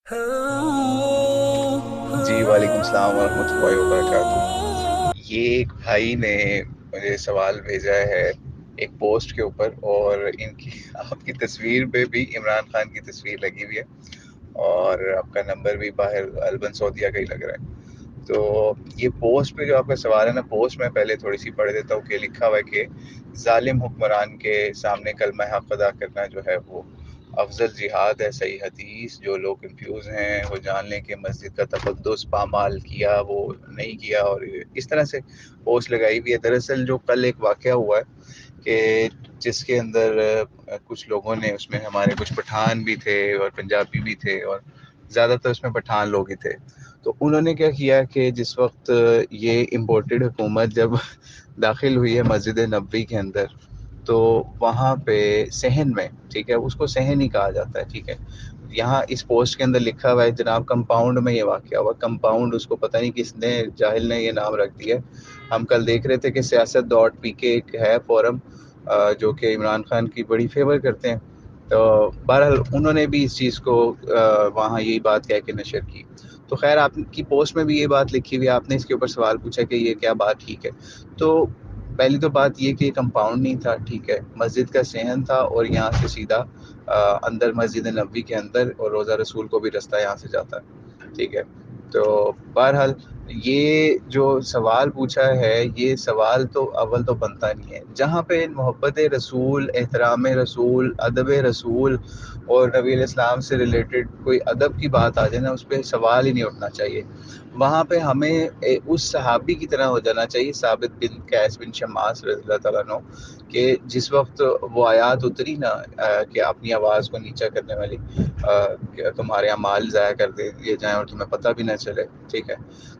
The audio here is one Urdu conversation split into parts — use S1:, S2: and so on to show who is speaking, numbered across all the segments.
S1: جی وعلیکم السلام ورحمۃ اللہ وبرکاتہ۔ یہ ایک بھائی نے مجھے سوال بھیجا ہے ایک پوسٹ کے اوپر، اور ان کی آپ کی تصویر پہ بھی عمران خان کی تصویر لگی ہوئی ہے، اور آپ کا نمبر بھی باہر البن سعودیہ کا ہی لگ رہا ہے۔ تو یہ پوسٹ پہ جو آپ کا سوال ہے نا، پوسٹ میں پہلے تھوڑی سی پڑھ دیتا ہوں کہ لکھا ہوا ہے کہ ظالم حکمران کے سامنے کلمہ حق ادا کرنا جو ہے وہ افضل جہاد ہے۔ صحیح حدیث۔ جو لوگ کنفیوز ہیں وہ جان لیں کہ مسجد کا تقدس پامال کیا وہ نہیں کیا، اور اس طرح سے پوسٹ لگائی ہوئی ہے۔ دراصل جو کل ایک واقعہ ہوا ہے کہ جس کے اندر کچھ لوگوں نے، اس میں ہمارے کچھ پٹھان بھی تھے اور پنجابی بھی تھے، اور زیادہ تر اس میں پٹھان لوگ ہی تھے۔ تو انہوں نے کیا کیا کہ جس وقت یہ امپورٹڈ حکومت جب داخل ہوئی ہے مسجد نبوی کے اندر، تو وہاں پہ صحن میں، ٹھیک ہے، اس کو صحن ہی کہا جاتا ہے، ٹھیک ہے، یہاں اس پوسٹ کے اندر لکھا ہوا ہے جناب کمپاؤنڈ میں یہ واقعہ ہوا۔ کمپاؤنڈ، اس کو پتہ نہیں کس نے، جاہل نے یہ نام رکھ دیا۔ ہم کل دیکھ رہے تھے کہ سیاست ڈاٹ پی کے ایک ہے فورم جو کہ عمران خان کی بڑی فیور کرتے ہیں، تو بہرحال انہوں نے بھی اس چیز کو وہاں یہی بات کہہ کے نشر کی۔ تو خیر، آپ کی پوسٹ میں بھی یہ بات لکھی ہوئی ہے، آپ نے اس کے اوپر سوال پوچھا کہ یہ کیا بات ٹھیک ہے۔ تو پہلی تو بات یہ کہ یہ کمپاؤنڈ نہیں تھا، ٹھیک ہے، مسجد کا صحن تھا، اور یہاں سے سیدھا اندر مسجد نبوی کے اندر، اور روضہ رسول کو بھی رستہ یہاں سے جاتا ہے، ٹھیک ہے۔ تو بہرحال یہ جو سوال پوچھا ہے، یہ سوال تو اول تو بنتا نہیں ہے۔ جہاں پہ محبت رسول، احترام رسول، ادب رسول اور نبی علیہ السلام سے ریلیٹڈ کوئی ادب کی بات آ جائے نا، اس پہ سوال ہی نہیں اٹھنا چاہیے۔ وہاں پہ ہمیں اس صحابی کی طرح ہو جانا چاہیے، ثابت بن قیس بن شماس رضی اللہ تعالیٰ عنہ، کہ جس وقت وہ آیات اتری نا کہ اپنی آواز کو نیچا کرنے والی، کہ تمہارے اعمال ضائع کر دیے جائیں اور تمہیں پتہ بھی نہ چلے، ٹھیک ہے۔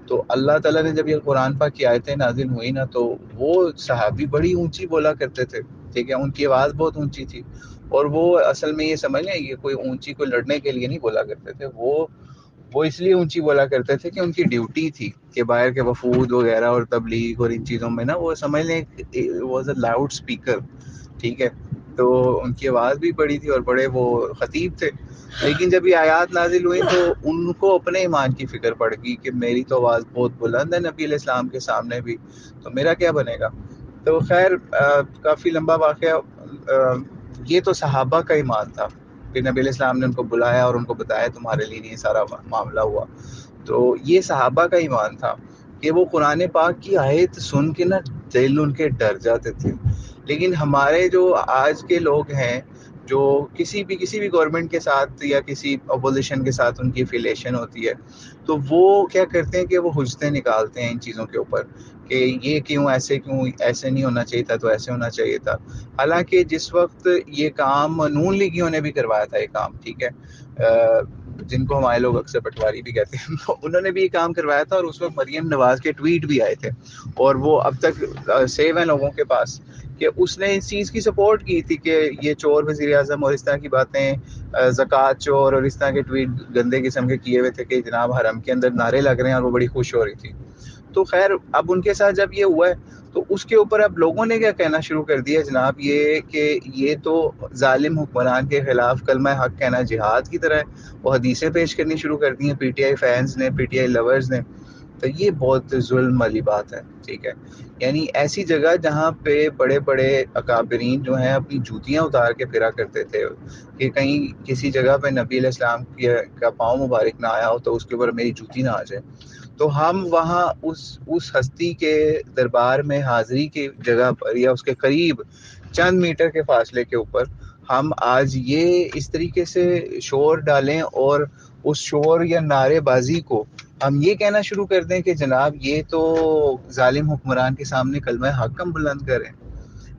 S1: تو اللہ تعالیٰ نے جب یہ قرآن پاک کی آیتیں نازل ہوئی نا، تو وہ صحابی بڑی اونچی بولا کرتے تھے، ٹھیک ہے، ان کی آواز بہت اونچی تھی، اور وہ اصل میں یہ سمجھ لیں یہ کوئی اونچی کوئی لڑنے کے لیے نہیں بولا کرتے تھے، وہ اس لیے اونچی بولا کرتے تھے کہ ان کی ڈیوٹی تھی کہ باہر کے وفود وغیرہ اور تبلیغ اور ان چیزوں میں نا، وہ سمجھ لیں واز اے لاؤڈ اسپیکر، ٹھیک ہے۔ تو ان کی آواز بھی بڑی تھی اور بڑے وہ خطیب تھے۔ لیکن جب یہ آیات نازل ہوئی تو ان کو اپنے ایمان کی فکر پڑ گئی کہ میری تو آواز بہت بلند ہے نبی علیہ السلام کے سامنے بھی، تو میرا کیا بنے گا۔ تو خیر کافی لمبا واقعہ۔ یہ تو صحابہ کا ایمان تھا کہ نبی علیہ السلام نے ان کو بلایا اور ان کو بتایا تمہارے لیے یہ سارا معاملہ ہوا۔ تو یہ صحابہ کا ایمان تھا کہ وہ قرآن پاک کی آیت سن کے نا دل ان کے ڈر جاتے تھے۔ لیکن ہمارے جو آج کے لوگ ہیں، جو کسی بھی گورنمنٹ کے ساتھ یا کسی اپوزیشن کے ساتھ ان کی افیلیشن ہوتی ہے، تو وہ کیا کرتے ہیں کہ وہ حجتیں نکالتے ہیں ان چیزوں کے اوپر کہ یہ کیوں ایسے نہیں ہونا چاہیے تھا، تو ایسے ہونا چاہیے تھا۔ حالانکہ جس وقت یہ کام نون لیگیوں نے بھی کروایا تھا، یہ کام، ٹھیک ہے، جن کو ہمارے لوگ اکثر پٹواری بھی کہتے ہیں، تو انہوں نے بھی یہ کام کروایا تھا، اور اس وقت مریم نواز کے ٹویٹ بھی آئے تھے، اور وہ اب تک سیو ہیں لوگوں کے پاس، کہ اس نے اس چیز کی سپورٹ کی تھی کہ یہ چور وزیر اعظم اور اس طرح کی باتیں، زکوٰۃ چور اور اس طرح کے ٹویٹ گندے قسم کے کیے ہوئے تھے کہ جناب حرم کے اندر نعرے لگ رہے ہیں، اور وہ بڑی خوش ہو رہی تھی۔ تو خیر اب ان کے ساتھ جب یہ ہوا ہے، تو اس کے اوپر اب لوگوں نے کیا کہنا شروع کر دیا جناب، یہ کہ یہ تو ظالم حکمران کے خلاف کلمہ حق کہنا جہاد کی طرح ہے۔ وہ حدیثیں پیش کرنی شروع کر دی ہیں پی ٹی آئی فینز نے، پی ٹی آئی لورز نے۔ تو یہ بہت ظلم والی بات ہے، ٹھیک ہے۔ یعنی ایسی جگہ جہاں پہ بڑے بڑے اکابرین جو ہیں اپنی جوتیاں اتار کے پھرا کرتے تھے کہ کہیں کسی جگہ پہ نبی علیہ السلام کا پاؤں مبارک نہ آیا ہو تو اس کے اوپر میری جوتی نہ آ جائے، تو ہم وہاں اس ہستی کے دربار میں حاضری کی جگہ پر یا اس کے قریب چند میٹر کے فاصلے کے اوپر ہم آج یہ اس طریقے سے شور ڈالیں، اور اس شور یا نعرے بازی کو ہم یہ کہنا شروع کر دیں کہ جناب یہ تو ظالم حکمران کے سامنے کلمہ حق ہم بلند کریں۔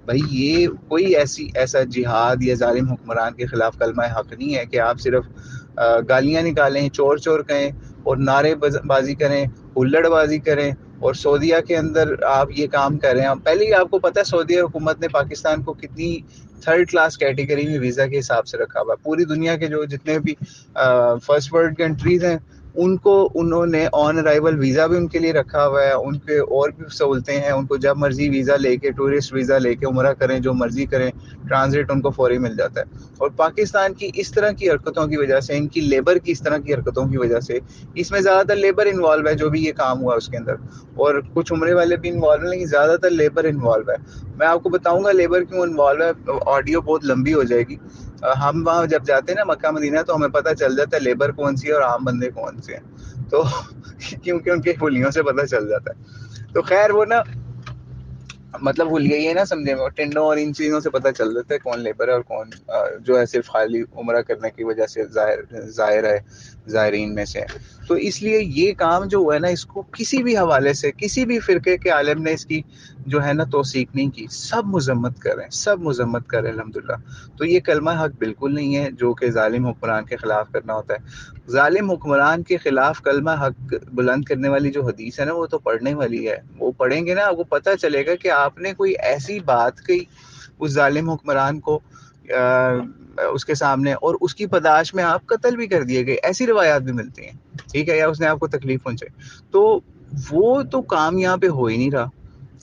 S1: بھائی یہ کوئی ایسا جہاد یا ظالم حکمران کے خلاف کلمہ حق نہیں ہے کہ آپ صرف گالیاں نکالیں، چور چور کہیں اور نعرے بازی کریں، ہلڑ بازی کریں، اور سعودیہ کے اندر آپ یہ کام کر رہے ہیں۔ پہلے ہی آپ کو پتہ ہے سعودیہ حکومت نے پاکستان کو کتنی تھرڈ کلاس کیٹیگری میں ویزا کے حساب سے رکھا ہوا ہے۔ پوری دنیا کے جو جتنے بھی فرسٹ ورلڈ کنٹریز ہیں، ان کو انہوں نے آن ارائیول ویزا بھی ان کے لیے رکھا ہوا ہے، ان کے اور بھی سہولتیں ہیں، ان کو جب مرضی ویزا لے کے ٹورسٹ ویزا لے کے عمرہ کریں، جو مرضی کریں، ٹرانزٹ ان کو فوری مل جاتا ہے۔ اور پاکستان کی اس طرح کی حرکتوں کی وجہ سے، ان کی لیبر کی اس طرح کی حرکتوں کی وجہ سے، اس میں زیادہ تر لیبر انوالو ہے، جو بھی یہ کام ہوا اس کے اندر، اور کچھ عمرے والے بھی انوالو ہیں، لیکن زیادہ تر لیبر انوالو ہے۔ میں آپ کو بتاؤں گا لیبر کیوں انوالو ہے، آڈیو بہت لمبی ہو جائے گی۔ ہم وہاں جب جاتے ہیں نا مکہ مدینہ، تو ہمیں پتہ چل جاتا ہے لیبر کون سی ہے اور عام بندے کون سے ہیں، تو کیونکہ ان کے بولیوں سے پتہ چل جاتا ہے۔ تو خیر وہ نا، مطلب وہ یہ نا سمجھے، ٹنڈوں اور ان چیزوں سے پتہ چل جاتا ہے کون لیبر ہے اور کون جو ہے صرف خالی عمرہ کرنے کی وجہ سے ظاہر ہے، زائرین میں سے۔ تو اس لیے یہ کام جو ہوا ہے نا، اس کو کسی بھی حوالے سے کسی بھی فرقے کے عالم نے اس کی جو ہے نا توثیق نہیں کی، سب مذمت کر رہے ہیں، سب مذمت کر رہے ہیں الحمدللہ۔ تو یہ کلمہ حق بالکل نہیں ہے جو کہ ظالم حکمران کے خلاف کرنا ہوتا ہے۔ ظالم حکمران کے خلاف کلمہ حق بلند کرنے والی جو حدیث ہے نا، وہ تو پڑھنے والی ہے، وہ پڑھیں گے نا، آپ کو پتہ چلے گا کہ آپ نے کوئی ایسی بات کہی اس ظالم حکمران کو اس کے سامنے، اور اس کی پاداش میں آپ قتل بھی کر دیے گئے، ایسی روایات بھی ملتی ہیں، ٹھیک ہے، یا اس نے آپ کو تکلیف پہنچائی۔ تو وہ تو کام یہاں پہ ہو ہی نہیں رہا۔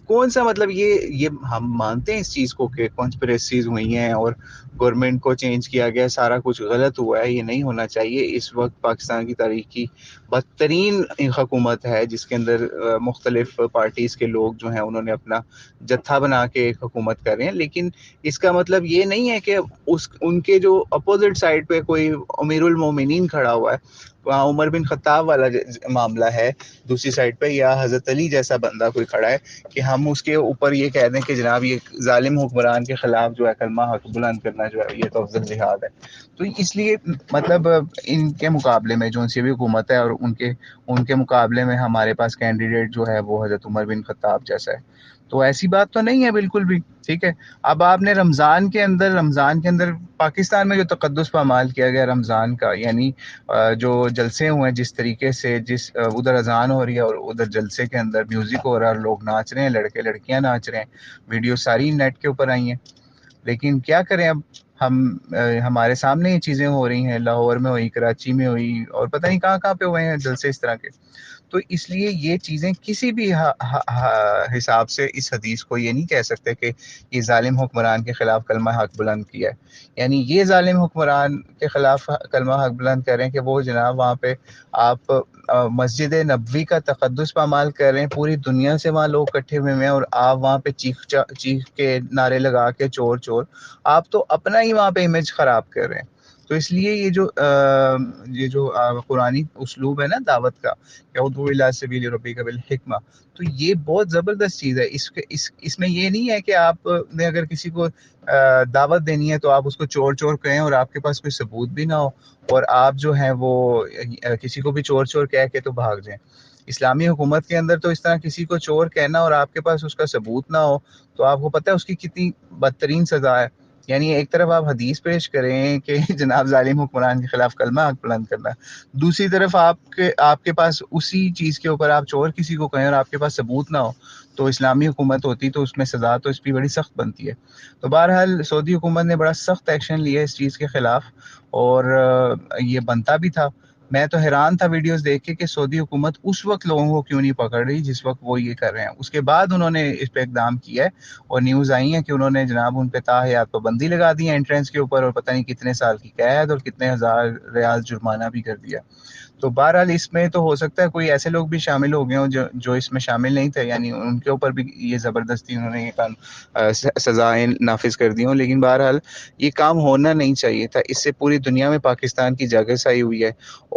S1: کون سا مطلب یہ ہم مانتے ہیں اس چیز کو کہ کانسپریسیز ہوئی ہیں اور گورنمنٹ کو چینج کیا گیا، سارا کچھ غلط ہوا ہے، یہ نہیں ہونا چاہیے۔ اس وقت پاکستان کی تاریخ کی بدترین حکومت ہے، جس کے اندر مختلف پارٹیز کے لوگ جو ہیں انہوں نے اپنا جتھا بنا کے ایک حکومت کر رہے ہیں، لیکن اس کا مطلب یہ نہیں ہے کہ ان کے جو اپوزٹ سائڈ پہ کوئی امیر المومنین کھڑا ہوا ہے، وہاں عمر بن خطاب والا معاملہ ہے دوسری سائڈ پہ، یا حضرت علی جیسا بندہ کوئی کھڑا ہے، کہ ہم اس کے اوپر یہ کہہ دیں کہ جناب یہ ظالم حکمران کے خلاف جو ہے کلمہ حق بلند کرنا جو ہے یہ تو افضل جہاد ہے۔ تو اس لیے مطلب ان کے مقابلے میں جو سی بھی حکومت ہے، اور ان کے مقابلے میں ہمارے پاس کینڈیڈیٹ جو ہے وہ حضرت عمر بن خطاب جیسا ہے، تو ایسی بات تو نہیں ہے بالکل بھی، ٹھیک ہے۔ اب آپ نے رمضان کے اندر پاکستان میں جو تقدس پامال کیا گیا رمضان کا، یعنی جو جلسے ہوئے ہیں، جس طریقے سے ادھر اذان ہو رہی ہے اور ادھر جلسے کے اندر میوزک ہو رہا ہے اور لوگ ناچ رہے ہیں، لڑکے لڑکیاں ناچ رہے ہیں، ویڈیو ساری نیٹ کے اوپر آئی ہیں، لیکن کیا کریں اب ہمارے سامنے یہ چیزیں ہو رہی ہیں، لاہور میں ہوئی، کراچی میں ہوئی، اور پتہ نہیں کہاں کہاں پہ ہوئے ہیں جلسے اس طرح کے۔ تو اس لیے یہ چیزیں کسی بھی حساب سے اس حدیث کو یہ نہیں کہہ سکتے کہ یہ ظالم حکمران کے خلاف کلمہ حق بلند کیا ہے۔ یعنی یہ ظالم حکمران کے خلاف کلمہ حق بلند کریں کہ وہ جناب وہاں پہ آپ مسجد نبوی کا تقدس پامال کر رہے ہیں، پوری دنیا سے وہاں لوگ اکٹھے ہوئے ہیں، اور آپ وہاں پہ چیخ کے نعرے لگا کے چور چور، آپ تو اپنا ہی وہاں پہ امیج خراب کر رہے ہیں۔ تو اس لیے یہ جو قرآنی اسلوب ہے نا دعوت کا، کہ ادعو الی سبیل ربک بالحکمہ، تو یہ بہت زبردست چیز ہے۔ اس میں یہ نہیں ہے کہ آپ نے اگر کسی کو دعوت دینی ہے تو آپ اس کو چور چور کہیں اور آپ کے پاس کوئی ثبوت بھی نہ ہو، اور آپ جو ہیں وہ کسی کو بھی چور چور کہہ کے تو بھاگ جائیں۔ اسلامی حکومت کے اندر تو اس طرح کسی کو چور کہنا اور آپ کے پاس اس کا ثبوت نہ ہو، تو آپ کو پتہ ہے اس کی کتنی بدترین سزا ہے۔ یعنی ایک طرف آپ حدیث پیش کریں کہ جناب ظالم حکمران کے خلاف کلمہ حق بلند کرنا، دوسری طرف آپ کے پاس اسی چیز کے اوپر آپ چور کسی کو کہیں اور آپ کے پاس ثبوت نہ ہو، تو اسلامی حکومت ہوتی تو اس میں سزا تو اس کی بڑی سخت بنتی ہے۔ تو بہرحال سعودی حکومت نے بڑا سخت ایکشن لیا اس چیز کے خلاف، اور یہ بنتا بھی تھا۔ میں تو حیران تھا ویڈیوز دیکھ کے کہ سعودی حکومت اس وقت لوگوں کو کیوں نہیں پکڑ رہی جس وقت وہ یہ کر رہے ہیں۔ اس کے بعد انہوں نے اس پہ اقدام کیا ہے، اور نیوز آئی ہیں کہ انہوں نے جناب ان پہ تاحیات پابندی لگا دی ہے انٹرنس کے اوپر، اور پتہ نہیں کتنے سال کی قید اور کتنے ہزار ریال جرمانہ بھی کر دیا۔ تو بہرحال اس میں تو ہو سکتا ہے کوئی ایسے لوگ بھی شامل ہو گئے ہوں جو اس میں شامل نہیں تھے، یعنی ان کے اوپر بھی یہ زبردستی انہوں نے یہ سزائیں نافذ کر دی ہوں، لیکن بہرحال یہ کام ہونا نہیں چاہیے تھا۔ اس سے پوری دنیا میں پاکستان کی جاگرسائی ہوئی ہے،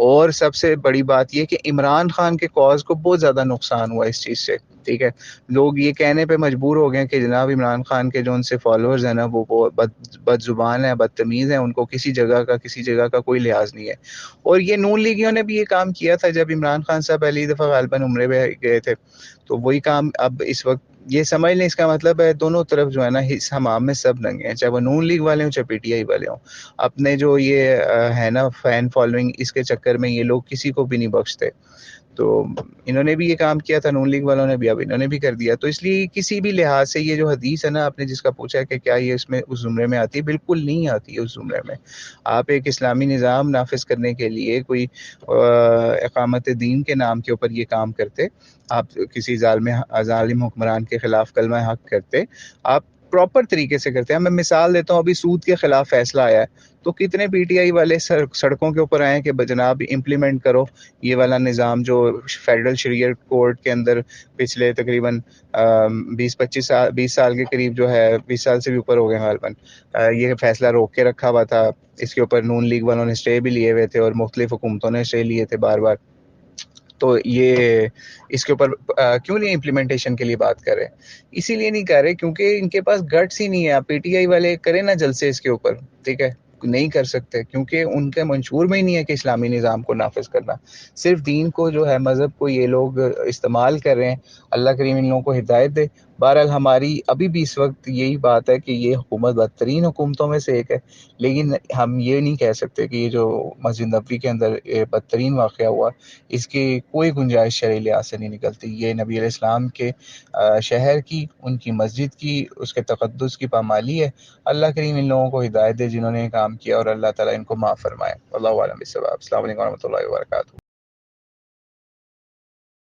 S1: اور سب سے بڑی بات یہ کہ عمران خان کے کاز کو بہت زیادہ نقصان ہوا اس چیز سے، ٹھیک ہے۔ لوگ یہ کہنے پہ مجبور ہو گئے کہ جناب عمران خان کے جو ان سے فالوورز ہیں نا وہ بد زبان ہیں، بدتمیز ہیں، ان کو کسی جگہ کا کوئی لحاظ نہیں ہے۔ اور یہ نون لیگیوں نے بھی یہ کام کیا تھا جب عمران خان صاحب پہلی دفعہ غالباً عمرے پہ گئے تھے، تو وہی کام اب اس وقت یہ سمجھ لیں اس کا مطلب ہے دونوں طرف جو ہے نا اس حمام میں سب ننگے ہیں، چاہے وہ نون لیگ والے ہوں چاہے پی ٹی آئی والے ہوں. اپنے جو یہ ہے نا فین فالوئنگ، اس کے چکر میں یہ لوگ کسی کو بھی نہیں بخشتے. تو انہوں نے بھی یہ کام کیا تھا، نون لیگ والوں نے بھی، اب انہوں نے بھی کر دیا. تو اس لیے کسی بھی لحاظ سے یہ جو حدیث ہے نا، آپ نے جس کا پوچھا کہ کیا یہ اس میں اس زمرے میں آتی ہے، بالکل نہیں آتی ہے اس زمرے میں. آپ ایک اسلامی نظام نافذ کرنے کے لیے کوئی اقامت دین کے نام کے اوپر یہ کام کرتے، آپ کسی ظالم حکمران کے خلاف کلمہ حق کرتے، آپ پراپر طریقے سے کرتے ہیں. میں مثال دیتا ہوں، ابھی سود کے خلاف فیصلہ آیا ہے تو کتنے پی ٹی آئی والے سڑکوں کے اوپر آئے کہ جناب امپلیمنٹ کرو یہ والا نظام جو فیڈرل شریعت کورٹ کے اندر پچھلے تقریباً 20 سال کے قریب جو ہے، 20 سال سے بھی اوپر ہو گئے غالباً، یہ فیصلہ روک کے رکھا ہوا تھا. اس کے اوپر نون لیگ والوں نے اسٹے بھی لیے ہوئے تھے اور مختلف حکومتوں نے اسٹے لیے تھے بار بار. تو یہ اس کے اوپر کیوں نہیں امپلیمنٹیشن کے لیے بات کر رہے؟ اسی لیے نہیں کر رہے کیونکہ ان کے پاس گٹس ہی نہیں ہے. پی ٹی آئی والے کریں نا جلسے اس کے اوپر، ٹھیک ہے، نہیں کر سکتے کیونکہ ان کے منشور میں ہی نہیں ہے کہ اسلامی نظام کو نافذ کرنا. صرف دین کو جو ہے، مذہب کو یہ لوگ استعمال کر رہے ہیں. اللہ کریم ان لوگوں کو ہدایت دے. بہرحال ہماری ابھی بھی اس وقت یہی بات ہے کہ یہ حکومت بدترین حکومتوں میں سے ایک ہے، لیکن ہم یہ نہیں کہہ سکتے کہ یہ جو مسجد نبوی کے اندر بدترین واقعہ ہوا اس کی کوئی گنجائش شرعی لحاظ سے نہیں نکلتی. یہ نبی علیہ السلام کے شہر کی، ان کی مسجد کی، اس کے تقدس کی پامالی ہے. اللہ کریم ان لوگوں کو ہدایت دے جنہوں نے یہ کام کیا، اور اللہ تعالیٰ ان کو معاف فرمائے. اللہ عالم بالصواب. السلام علیکم ورحمۃ اللہ وبرکاتہ.